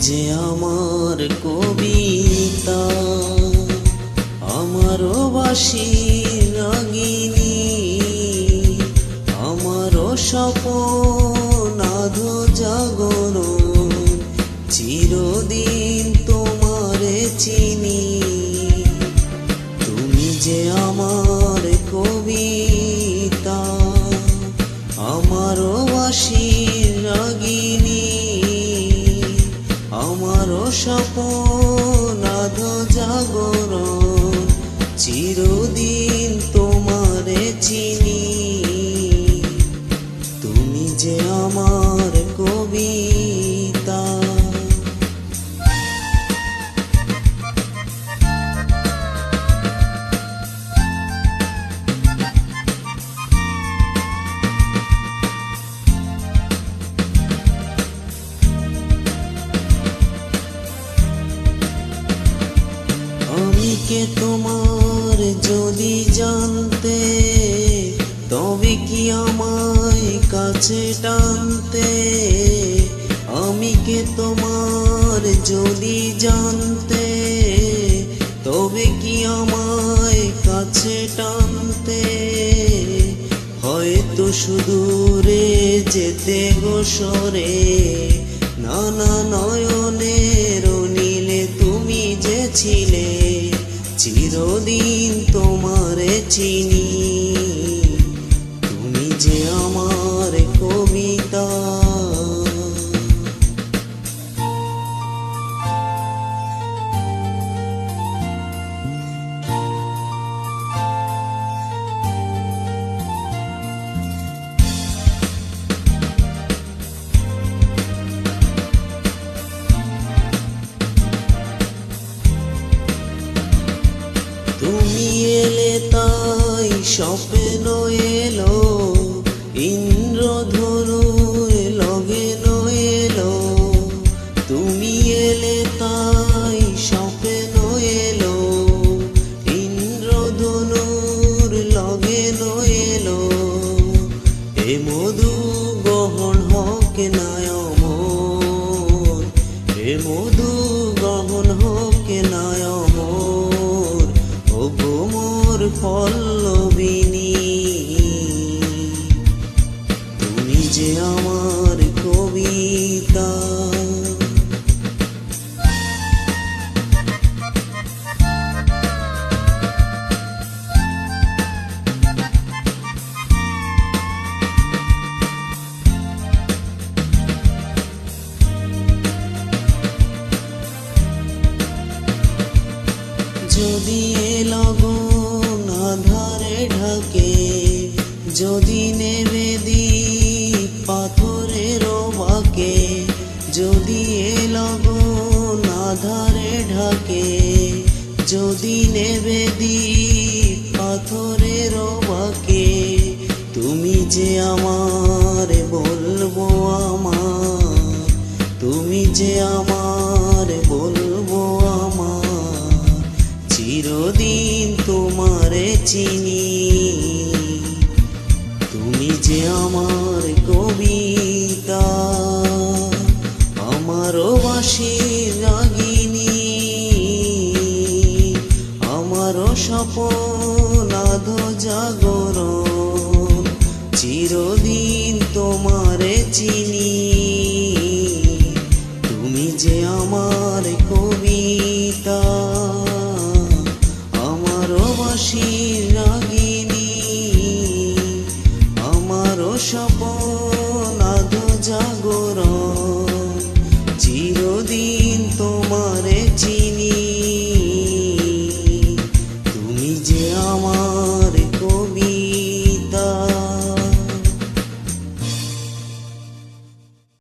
যে আমার কবিতা, আমারও বাসি রাগিনী, আমারও স্বপ্ন আধো জাগরণ, চিরদিন তোমারে চিনি। তুমি যে আমার কবিতা, আমারও বাসি রাগিনী, আমারও স্বপ্ন আধো জাগরণ, চিরদিন তোমারে চিনি। তুমি যে আমার কবিতা। আমি কে তোমার যদি জানতে, তবে কি আমায় কাছে টানতে। আমি কে তোমার যদি জানতে, তবে কি আমায় কাছে টানতে। হয়তো সুদূরে যেতে গোসরে, নানা নয়নের নীলে তুমি যে ছিলে, চিরদিন তোমারে চিনি। তুমি যে আমার কবিতা। তুমি এলে তাই স্বপ্ন এলো, ইন্দ্রধনু লগেন এলো। তুমি এলে তাই স্বপ্ন এলো, ইন্দ্রধনুর লগেন এলো। এ মধু গ্রহণ হোক নায় মোর, এ মধু গ্রহণ হোক নায় মোর, ও গো মোর পল্লবিনী। তুমি যে আমার কবিতা। যদি এ লগন আধারে ঢাকে, যদি নেবে দীপ পাথরের বাঁকে। যদি এ লগন আধারে ঢাকে, যদি নেবে দীপ পাথরের বাঁকে। তুমি যে আমার বলবো আমার, তুমি যে আমার বলবো আমার, চিরদিন তোমারে চিনি। তুমি যে আমার কবিতা, আমারও বাসি রাগিনী, আমারও স্বপ্ন আধো জাগরণ, চিরদিন তোমারে চিনি। তুমি যে আমার কবিতা, আমারও বাসি রাগিনী, আমারও স্বপ্ন